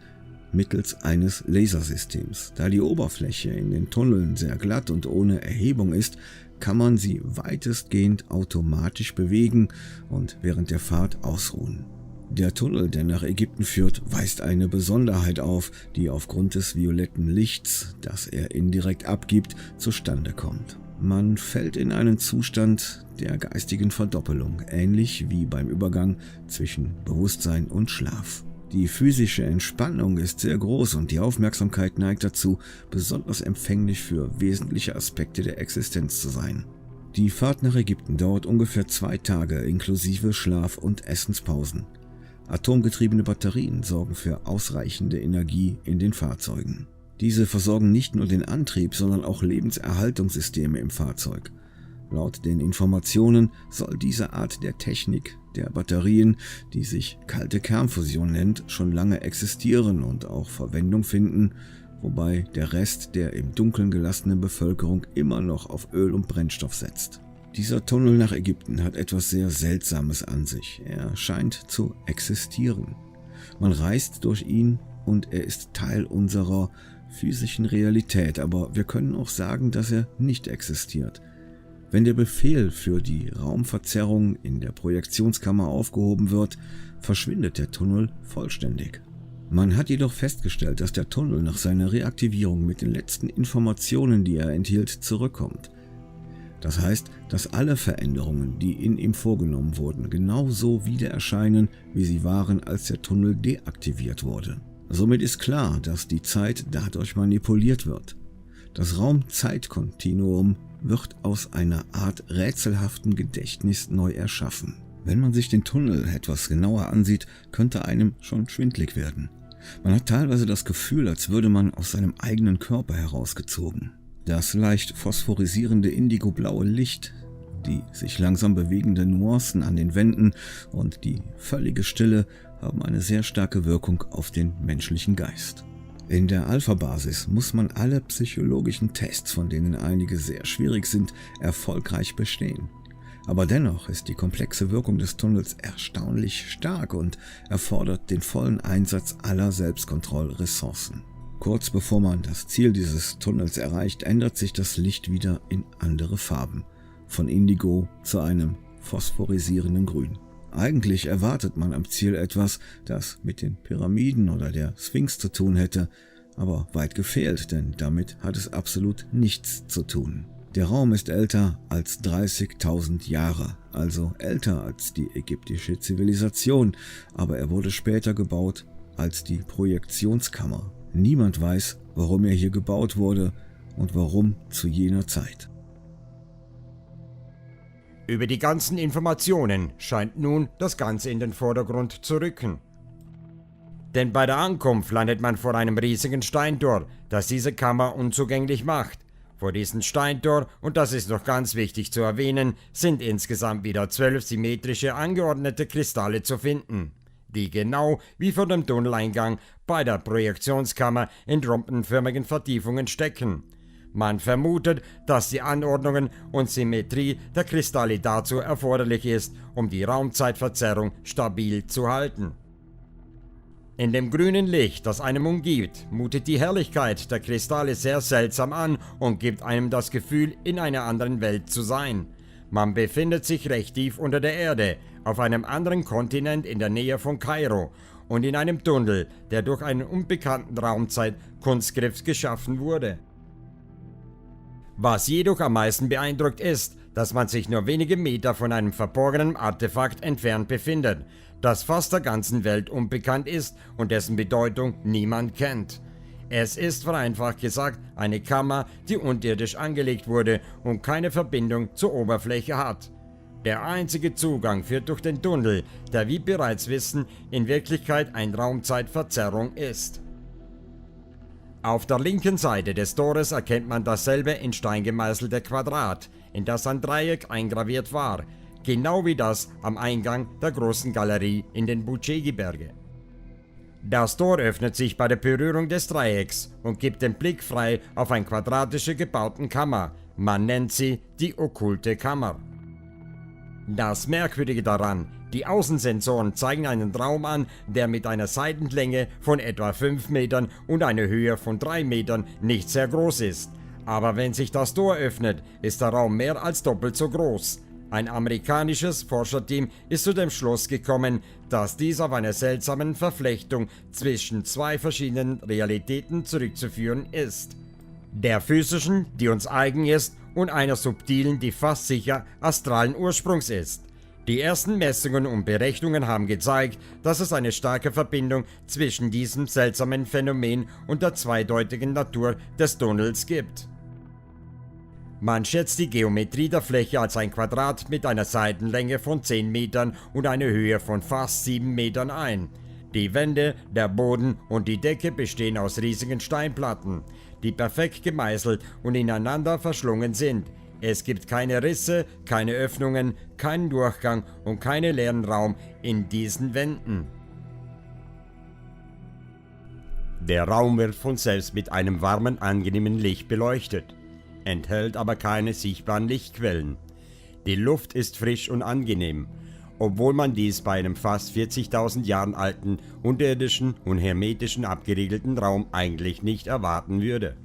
[SPEAKER 3] mittels eines Lasersystems. Da die Oberfläche in den Tunneln sehr glatt und ohne Erhebung ist, kann man sie weitestgehend automatisch bewegen und während der Fahrt ausruhen. Der Tunnel, der nach Ägypten führt, weist eine Besonderheit auf, die aufgrund des violetten Lichts, das er indirekt abgibt, zustande kommt. Man fällt in einen Zustand der geistigen Verdoppelung, ähnlich wie beim Übergang zwischen Bewusstsein und Schlaf. Die physische Entspannung ist sehr groß und die Aufmerksamkeit neigt dazu, besonders empfänglich für wesentliche Aspekte der Existenz zu sein. Die Fahrt nach Ägypten dauert ungefähr 2 Tage inklusive Schlaf- und Essenspausen. Atomgetriebene Batterien sorgen für ausreichende Energie in den Fahrzeugen. Diese versorgen nicht nur den Antrieb, sondern auch Lebenserhaltungssysteme im Fahrzeug. Laut den Informationen soll diese Art der Technik der Batterien, die sich kalte Kernfusion nennt, schon lange existieren und auch Verwendung finden, wobei der Rest der im Dunkeln gelassenen Bevölkerung immer noch auf Öl und Brennstoff setzt. Dieser Tunnel nach Ägypten hat etwas sehr Seltsames an sich. Er scheint zu existieren. Man reist durch ihn und er ist Teil unserer physischen Realität, aber wir können auch sagen, dass er nicht existiert. Wenn der Befehl für die Raumverzerrung in der Projektionskammer aufgehoben wird, verschwindet der Tunnel vollständig. Man hat jedoch festgestellt, dass der Tunnel nach seiner Reaktivierung mit den letzten Informationen, die er enthielt, zurückkommt. Das heißt, dass alle Veränderungen, die in ihm vorgenommen wurden, genauso wieder erscheinen, wie sie waren, als der Tunnel deaktiviert wurde. Somit ist klar, dass die Zeit dadurch manipuliert wird. Das Raum-Zeit-Kontinuum wird aus einer Art rätselhaften Gedächtnis neu erschaffen. Wenn man sich den Tunnel etwas genauer ansieht, könnte einem schon schwindlig werden. Man hat teilweise das Gefühl, als würde man aus seinem eigenen Körper herausgezogen. Das leicht phosphorisierende indigoblaue Licht, die sich langsam bewegenden Nuancen an den Wänden und die völlige Stille haben eine sehr starke Wirkung auf den menschlichen Geist. In der Alpha-Basis muss man alle psychologischen Tests, von denen einige sehr schwierig sind, erfolgreich bestehen. Aber dennoch ist die komplexe Wirkung des Tunnels erstaunlich stark und erfordert den vollen Einsatz aller Selbstkontrollressourcen. Kurz bevor man das Ziel dieses Tunnels erreicht, ändert sich das Licht wieder in andere Farben, von Indigo zu einem phosphorisierenden Grün. Eigentlich erwartet man am Ziel etwas, das mit den Pyramiden oder der Sphinx zu tun hätte, aber weit gefehlt, denn damit hat es absolut nichts zu tun. Der Raum ist älter als 30.000 Jahre, also älter als die ägyptische Zivilisation, aber er wurde später gebaut als die Projektionskammer. Niemand weiß, warum er hier gebaut wurde und warum zu jener Zeit.
[SPEAKER 1] Über die ganzen Informationen scheint nun das Ganze in den Vordergrund zu rücken. Denn bei der Ankunft landet man vor einem riesigen Steintor, das diese Kammer unzugänglich macht. Vor diesem Steintor, und das ist noch ganz wichtig zu erwähnen, sind insgesamt wieder 12 symmetrische angeordnete Kristalle zu finden, die genau wie vor dem Tunneleingang bei der Projektionskammer in rompenförmigen Vertiefungen stecken. Man vermutet, dass die Anordnungen und Symmetrie der Kristalle dazu erforderlich ist, um die Raumzeitverzerrung stabil zu halten. In dem grünen Licht, das einem umgibt, mutet die Herrlichkeit der Kristalle sehr seltsam an und gibt einem das Gefühl, in einer anderen Welt zu sein. Man befindet sich recht tief unter der Erde, auf einem anderen Kontinent in der Nähe von Kairo und in einem Tunnel, der durch einen unbekannten Raumzeit-Kunstgriff geschaffen wurde. Was jedoch am meisten beeindruckt ist, dass man sich nur wenige Meter von einem verborgenen Artefakt entfernt befindet, das fast der ganzen Welt unbekannt ist und dessen Bedeutung niemand kennt. Es ist vereinfacht gesagt eine Kammer, die unterirdisch angelegt wurde und keine Verbindung zur Oberfläche hat. Der einzige Zugang führt durch den Tunnel, der wie bereits wissen, in Wirklichkeit eine Raumzeitverzerrung ist. Auf der linken Seite des Tores erkennt man dasselbe in Stein gemeißelte Quadrat, in das ein Dreieck eingraviert war, genau wie das am Eingang der großen Galerie in den Bucegi-Berge. Das Tor öffnet sich bei der Berührung des Dreiecks und gibt den Blick frei auf eine quadratische gebaute Kammer. Man nennt sie die okkulte Kammer. Das Merkwürdige daran: die Außensensoren zeigen einen Raum an, der mit einer Seitenlänge von etwa 5 Metern und einer Höhe von 3 Metern nicht sehr groß ist. Aber wenn sich das Tor öffnet, ist der Raum mehr als doppelt so groß. Ein amerikanisches Forscherteam ist zu dem Schluss gekommen, dass dies auf eine seltsame Verflechtung zwischen zwei verschiedenen Realitäten zurückzuführen ist. Der physischen, die uns eigen ist, und einer subtilen, die fast sicher astralen Ursprungs ist. Die ersten Messungen und Berechnungen haben gezeigt, dass es eine starke Verbindung zwischen diesem seltsamen Phänomen und der zweideutigen Natur des Tunnels gibt. Man schätzt die Geometrie der Fläche als ein Quadrat mit einer Seitenlänge von 10 Metern und einer Höhe von fast 7 Metern ein. Die Wände, der Boden und die Decke bestehen aus riesigen Steinplatten, die perfekt gemeißelt und ineinander verschlungen sind. Es gibt keine Risse, keine Öffnungen, keinen Durchgang und keinen leeren Raum in diesen Wänden. Der Raum wird von selbst mit einem warmen, angenehmen Licht beleuchtet, enthält aber keine sichtbaren Lichtquellen. Die Luft ist frisch und angenehm, obwohl man dies bei einem fast 40.000 Jahren alten, unterirdischen und hermetischen abgeriegelten Raum eigentlich nicht erwarten würde.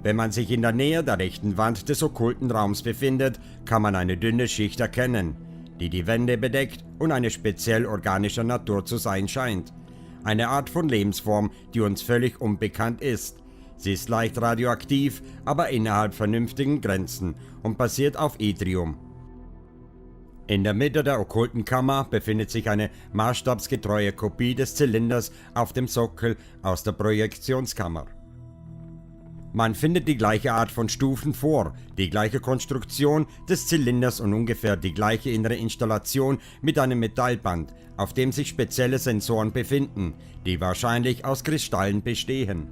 [SPEAKER 1] Wenn man sich in der Nähe der rechten Wand des okkulten Raums befindet, kann man eine dünne Schicht erkennen, die die Wände bedeckt und eine speziell organischer Natur zu sein scheint. Eine Art von Lebensform, die uns völlig unbekannt ist. Sie ist leicht radioaktiv, aber innerhalb vernünftigen Grenzen und basiert auf Yttrium. In der Mitte der okkulten Kammer befindet sich eine maßstabsgetreue Kopie des Zylinders auf dem Sockel aus der Projektionskammer. Man findet die gleiche Art von Stufen vor, die gleiche Konstruktion des Zylinders und ungefähr die gleiche innere Installation mit einem Metallband, auf dem sich spezielle Sensoren befinden, die wahrscheinlich aus Kristallen bestehen.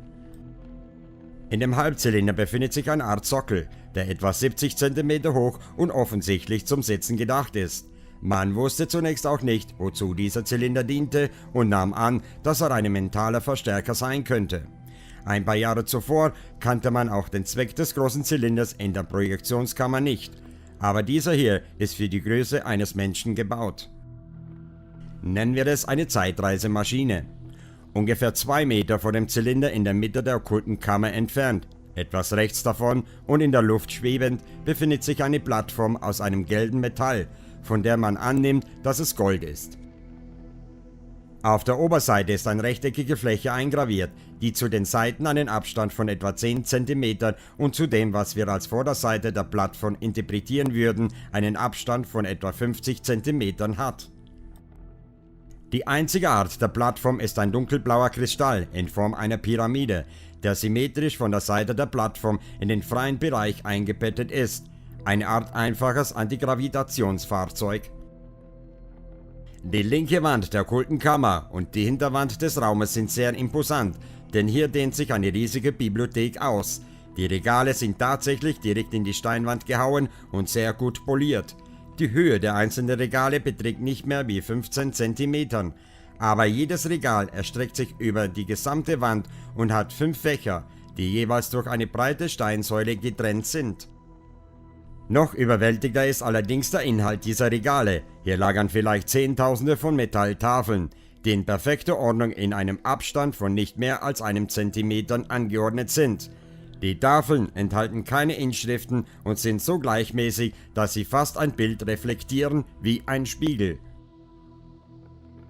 [SPEAKER 1] In dem Halbzylinder befindet sich eine Art Sockel, der etwa 70 cm hoch und offensichtlich zum Sitzen gedacht ist. Man wusste zunächst auch nicht, wozu dieser Zylinder diente und nahm an, dass er ein mentaler Verstärker sein könnte. Ein paar Jahre zuvor kannte man auch den Zweck des großen Zylinders in der Projektionskammer nicht, aber dieser hier ist für die Größe eines Menschen gebaut. Nennen wir es eine Zeitreisemaschine. Ungefähr 2 Meter vor dem Zylinder in der Mitte der okkulten Kammer entfernt, etwas rechts davon und in der Luft schwebend, befindet sich eine Plattform aus einem gelben Metall, von der man annimmt, dass es Gold ist. Auf der Oberseite ist eine rechteckige Fläche eingraviert, die zu den Seiten einen Abstand von etwa 10 cm und zu dem, was wir als Vorderseite der Plattform interpretieren würden, einen Abstand von etwa 50 cm hat. Die einzige Art der Plattform ist ein dunkelblauer Kristall in Form einer Pyramide, der symmetrisch von der Seite der Plattform in den freien Bereich eingebettet ist, eine Art einfaches Antigravitationsfahrzeug. Die linke Wand der okkulten Kammer und die Hinterwand des Raumes sind sehr imposant, denn hier dehnt sich eine riesige Bibliothek aus, Die Regale sind tatsächlich direkt in die Steinwand gehauen und sehr gut poliert. Die Höhe der einzelnen Regale beträgt nicht mehr wie 15 cm, aber jedes Regal erstreckt sich über die gesamte Wand und hat 5 Fächer, die jeweils durch eine breite Steinsäule getrennt sind. Noch überwältigender ist allerdings der Inhalt dieser Regale. Hier lagern vielleicht Zehntausende von Metalltafeln, die in perfekter Ordnung in einem Abstand von nicht mehr als einem Zentimeter angeordnet sind. Die Tafeln enthalten keine Inschriften und sind so gleichmäßig, dass sie fast ein Bild reflektieren wie ein Spiegel.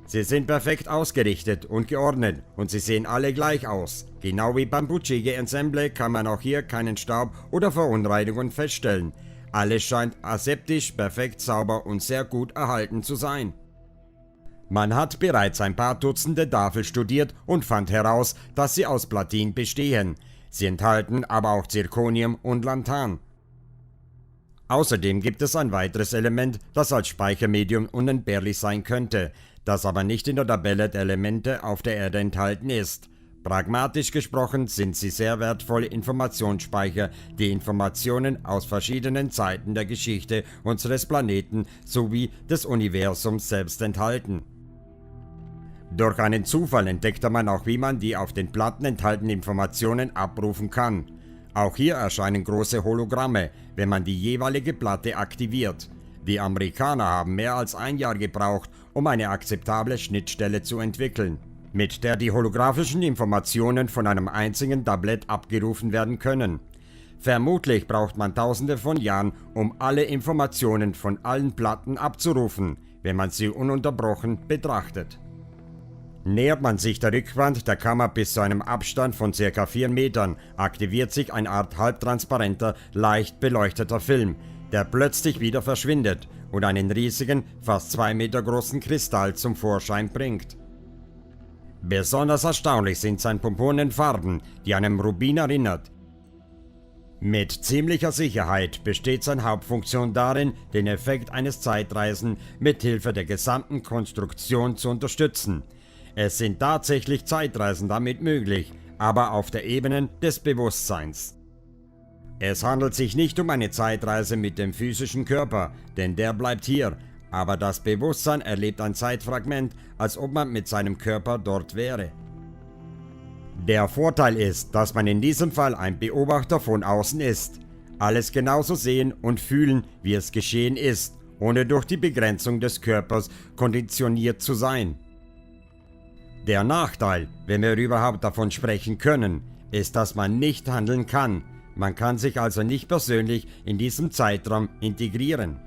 [SPEAKER 1] Sie sind perfekt ausgerichtet und geordnet und sie sehen alle gleich aus. Genau wie beim Puccini Ensemble kann man auch hier keinen Staub oder Verunreinigungen feststellen. Alles scheint aseptisch, perfekt sauber und sehr gut erhalten zu sein. Man hat bereits ein paar Dutzende Tafeln studiert und fand heraus, dass sie aus Platin bestehen. Sie enthalten aber auch Zirconium und Lantan. Außerdem gibt es ein weiteres Element, das als Speichermedium unentbehrlich sein könnte, das aber nicht in der Tabelle der Elemente auf der Erde enthalten ist. Pragmatisch gesprochen sind sie sehr wertvolle Informationsspeicher, die Informationen aus verschiedenen Zeiten der Geschichte unseres Planeten sowie des Universums selbst enthalten. Durch einen Zufall entdeckte man auch, wie man die auf den Platten enthaltenen Informationen abrufen kann. Auch hier erscheinen große Hologramme, wenn man die jeweilige Platte aktiviert. Die Amerikaner haben mehr als ein Jahr gebraucht, um eine akzeptable Schnittstelle zu entwickeln, mit der die holographischen Informationen von einem einzigen Tablett abgerufen werden können. Vermutlich braucht man tausende von Jahren, um alle Informationen von allen Platten abzurufen, wenn man sie ununterbrochen betrachtet. Nähert man sich der Rückwand der Kammer bis zu einem Abstand von ca. 4 Metern, aktiviert sich eine Art halbtransparenter, leicht beleuchteter Film, der plötzlich wieder verschwindet und einen riesigen, fast 2 Meter großen Kristall zum Vorschein bringt. Besonders erstaunlich sind seine purpurnen Farben, die an einen Rubin erinnert. Mit ziemlicher Sicherheit besteht seine Hauptfunktion darin, den Effekt eines Zeitreisen mit Hilfe der gesamten Konstruktion zu unterstützen. Es sind tatsächlich Zeitreisen damit möglich, aber auf der Ebene des Bewusstseins. Es handelt sich nicht um eine Zeitreise mit dem physischen Körper, denn der bleibt hier, aber das Bewusstsein erlebt ein Zeitfragment, als ob man mit seinem Körper dort wäre. Der Vorteil ist, dass man in diesem Fall ein Beobachter von außen ist, alles genauso sehen und fühlen, wie es geschehen ist, ohne durch die Begrenzung des Körpers konditioniert zu sein. Der Nachteil, wenn wir überhaupt davon sprechen können, ist, dass man nicht handeln kann. Man kann sich also nicht persönlich in diesem Zeitraum integrieren.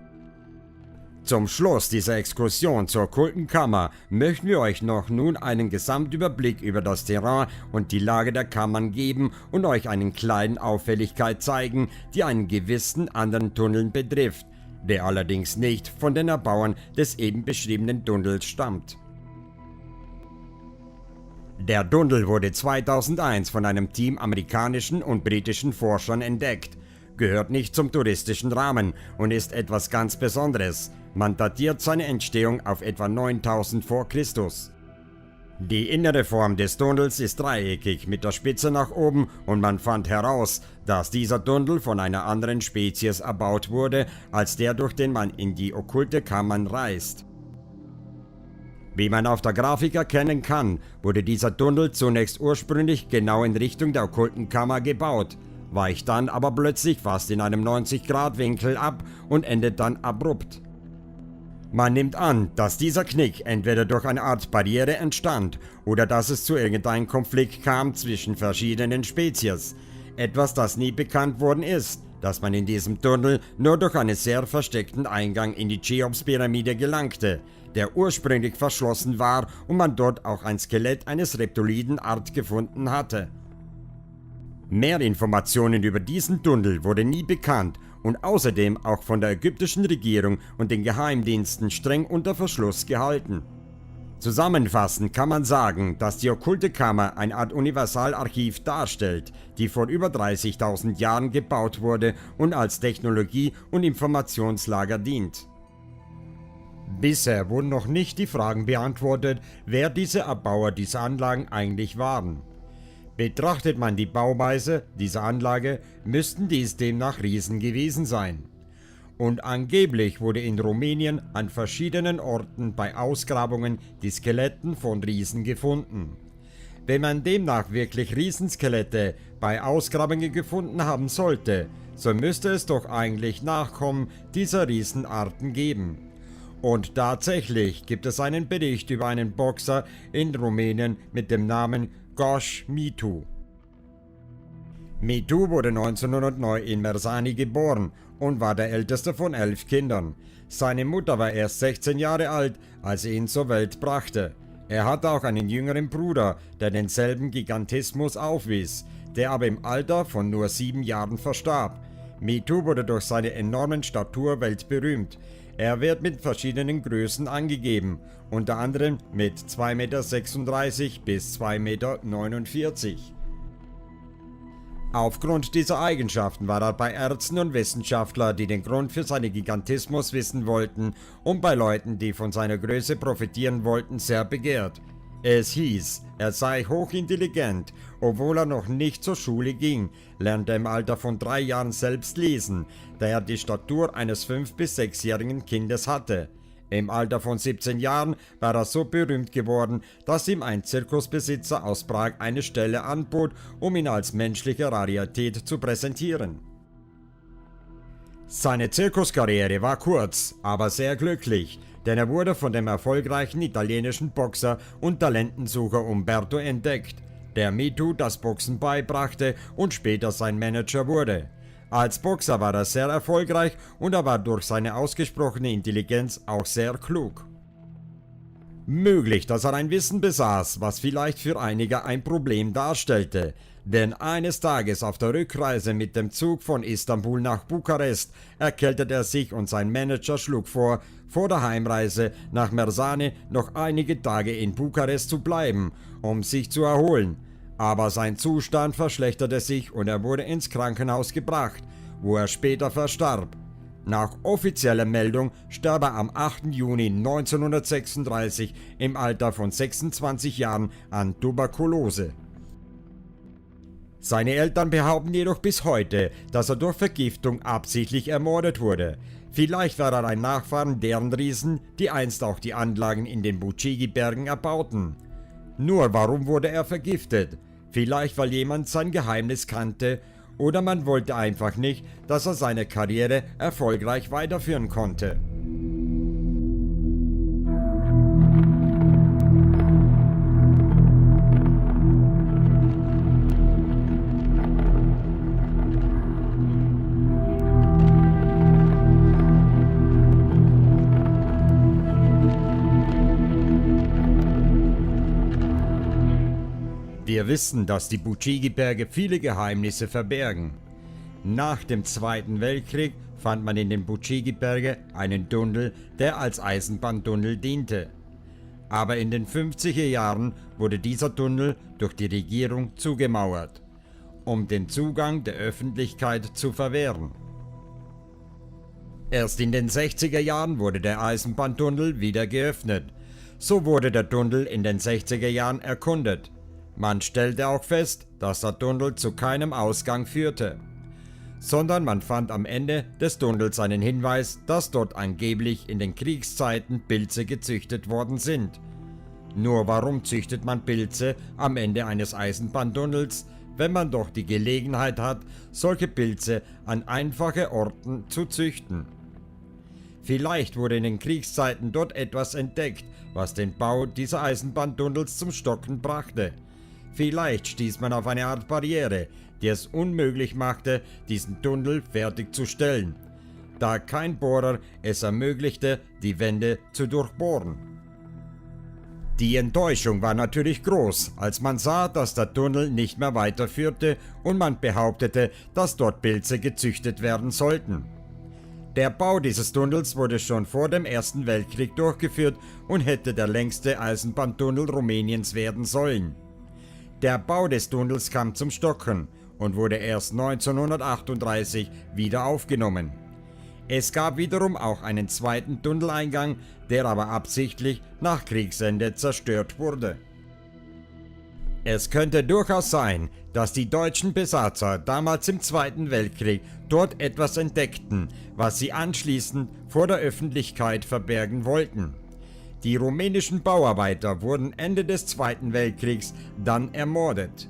[SPEAKER 1] Zum Schluss dieser Exkursion zur okkulten Kammer möchten wir euch noch nun einen Gesamtüberblick über das Terrain und die Lage der Kammern geben und euch einen kleinen Auffälligkeit zeigen, die einen gewissen anderen Tunnel betrifft, der allerdings nicht von den Erbauern des eben beschriebenen Tunnels stammt. Der Tunnel wurde 2001 von einem Team amerikanischen und britischen Forschern entdeckt, gehört nicht zum touristischen Rahmen und ist etwas ganz Besonderes. Man datiert seine Entstehung auf etwa 9000 vor Christus. Die innere Form des Tunnels ist dreieckig mit der Spitze nach oben und man fand heraus, dass dieser Tunnel von einer anderen Spezies erbaut wurde, als der, durch den man in die okkulte Kammern reist. Wie man auf der Grafik erkennen kann, wurde dieser Tunnel zunächst ursprünglich genau in Richtung der okkulten Kammer gebaut, weicht dann aber plötzlich fast in einem 90-Grad-Winkel ab und endet dann abrupt. Man nimmt an, dass dieser Knick entweder durch eine Art Barriere entstand oder dass es zu irgendeinem Konflikt kam zwischen verschiedenen Spezies, etwas, das nie bekannt worden ist, dass man in diesem Tunnel nur durch einen sehr versteckten Eingang in die Cheops-Pyramide gelangte, der ursprünglich verschlossen war und man dort auch ein Skelett eines Reptilidenart gefunden hatte. Mehr Informationen über diesen Tunnel wurde nie bekannt und außerdem auch von der ägyptischen Regierung und den Geheimdiensten streng unter Verschluss gehalten. Zusammenfassend kann man sagen, dass die okkulte Kammer eine Art Universalarchiv darstellt, die vor über 30.000 Jahren gebaut wurde und als Technologie- und Informationslager dient. Bisher wurden noch nicht die Fragen beantwortet, wer diese Erbauer dieser Anlagen eigentlich waren. Betrachtet man die Bauweise dieser Anlage, müssten dies demnach Riesen gewesen sein. Und angeblich wurde in Rumänien an verschiedenen Orten bei Ausgrabungen die Skeletten von Riesen gefunden. Wenn man demnach wirklich Riesenskelette bei Ausgrabungen gefunden haben sollte, so müsste es doch eigentlich Nachkommen dieser Riesenarten geben. Und tatsächlich gibt es einen Bericht über einen Boxer in Rumänien mit dem Namen Goș Mitu. Mitu wurde 1909 in Mersani geboren und war der älteste von 11 Kindern. Seine Mutter war erst 16 Jahre alt, als sie ihn zur Welt brachte. Er hatte auch einen jüngeren Bruder, der denselben Gigantismus aufwies, der aber im Alter von nur 7 Jahren verstarb. Mitu wurde durch seine enormen Statur weltberühmt. Er wird mit verschiedenen Größen angegeben, unter anderem mit 2,36 Meter bis 2,49 Meter. Aufgrund dieser Eigenschaften war er bei Ärzten und Wissenschaftlern, die den Grund für seinen Gigantismus wissen wollten, und bei Leuten, die von seiner Größe profitieren wollten, sehr begehrt. Es hieß, er sei hochintelligent, obwohl er noch nicht zur Schule ging, lernte er im Alter von 3 Jahren selbst lesen, da er die Statur eines 5- bis 6-jährigen Kindes hatte. Im Alter von 17 Jahren war er so berühmt geworden, dass ihm ein Zirkusbesitzer aus Prag eine Stelle anbot, um ihn als menschliche Rarität zu präsentieren. Seine Zirkuskarriere war kurz, aber sehr glücklich, denn er wurde von dem erfolgreichen italienischen Boxer und Talentensucher Umberto entdeckt, der Mitu das Boxen beibrachte und später sein Manager wurde. Als Boxer war er sehr erfolgreich und er war durch seine ausgesprochene Intelligenz auch sehr klug. Möglich, dass er ein Wissen besaß, was vielleicht für einige ein Problem darstellte, denn eines Tages auf der Rückreise mit dem Zug von Istanbul nach Bukarest erkältete er sich und sein Manager schlug vor der Heimreise nach Mersani noch einige Tage in Bukarest zu bleiben, um sich zu erholen. Aber sein Zustand verschlechterte sich und er wurde ins Krankenhaus gebracht, wo er später verstarb. Nach offizieller Meldung starb er am 8. Juni 1936 im Alter von 26 Jahren an Tuberkulose. Seine Eltern behaupten jedoch bis heute, dass er durch Vergiftung absichtlich ermordet wurde. Vielleicht war er ein Nachfahren deren Riesen, die einst auch die Anlagen in den Bucegi-Bergen erbauten. Nur warum wurde er vergiftet? Vielleicht weil jemand sein Geheimnis kannte, oder man wollte einfach nicht, dass er seine Karriere erfolgreich weiterführen konnte. Wir wissen, dass die Bucegi-Berge viele Geheimnisse verbergen. Nach dem Zweiten Weltkrieg fand man in den Bucegi-Bergen einen Tunnel, der als Eisenbahntunnel diente. Aber in den 50er Jahren wurde dieser Tunnel durch die Regierung zugemauert, um den Zugang der Öffentlichkeit zu verwehren. Erst in den 60er Jahren wurde der Eisenbahntunnel wieder geöffnet. So wurde der Tunnel in den 60er Jahren erkundet. Man stellte auch fest, dass der Tunnel zu keinem Ausgang führte, sondern man fand am Ende des Tunnels einen Hinweis, dass dort angeblich in den Kriegszeiten Pilze gezüchtet worden sind. Nur warum züchtet man Pilze am Ende eines Eisenbahntunnels, wenn man doch die Gelegenheit hat, solche Pilze an einfache Orten zu züchten? Vielleicht wurde in den Kriegszeiten dort etwas entdeckt, was den Bau dieser Eisenbahntunnels zum Stocken brachte. Vielleicht stieß man auf eine Art Barriere, die es unmöglich machte, diesen Tunnel fertigzustellen, da kein Bohrer es ermöglichte, die Wände zu durchbohren. Die Enttäuschung war natürlich groß, als man sah, dass der Tunnel nicht mehr weiterführte und man behauptete, dass dort Pilze gezüchtet werden sollten. Der Bau dieses Tunnels wurde schon vor dem Ersten Weltkrieg durchgeführt und hätte der längste Eisenbahntunnel Rumäniens werden sollen. Der Bau des Tunnels kam zum Stocken und wurde erst 1938 wieder aufgenommen. Es gab wiederum auch einen zweiten Tunneleingang, der aber absichtlich nach Kriegsende zerstört wurde. Es könnte durchaus sein, dass die deutschen Besatzer damals im Zweiten Weltkrieg dort etwas entdeckten, was sie anschließend vor der Öffentlichkeit verbergen wollten. Die rumänischen Bauarbeiter wurden Ende des Zweiten Weltkriegs dann ermordet.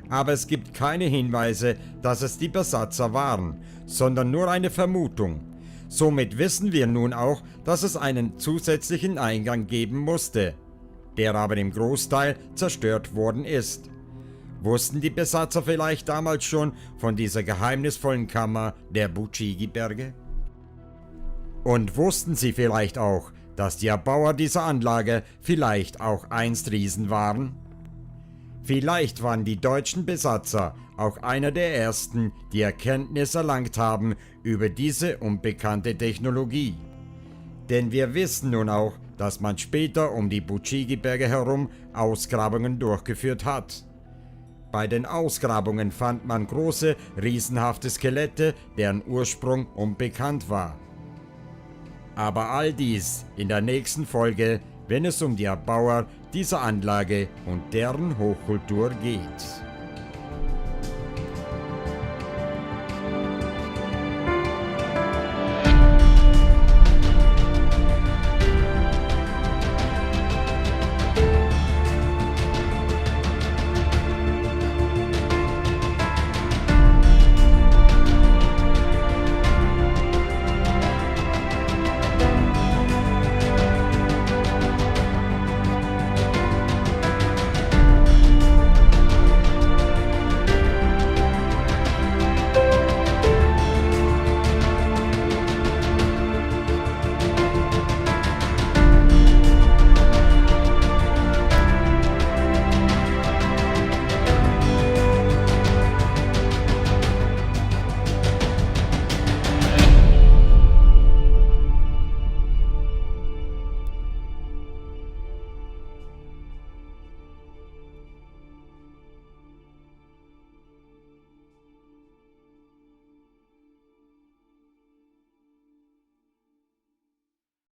[SPEAKER 1] Aber es gibt keine Hinweise, dass es die Besatzer waren, sondern nur eine Vermutung. Somit wissen wir nun auch, dass es einen zusätzlichen Eingang geben musste, der aber im Großteil zerstört worden ist. Wussten die Besatzer vielleicht damals schon von dieser geheimnisvollen Kammer der Bucigi-Berge? Und wussten sie vielleicht auch, dass die Erbauer dieser Anlage vielleicht auch einst Riesen waren? Vielleicht waren die deutschen Besatzer auch einer der ersten, die Erkenntnis erlangt haben über diese unbekannte Technologie. Denn wir wissen nun auch, dass man später um die Bucigi-Berge herum Ausgrabungen durchgeführt hat. Bei den Ausgrabungen fand man große, riesenhafte Skelette, deren Ursprung unbekannt war. Aber all dies in der nächsten Folge, wenn es um die Erbauer dieser Anlage und deren Hochkultur geht.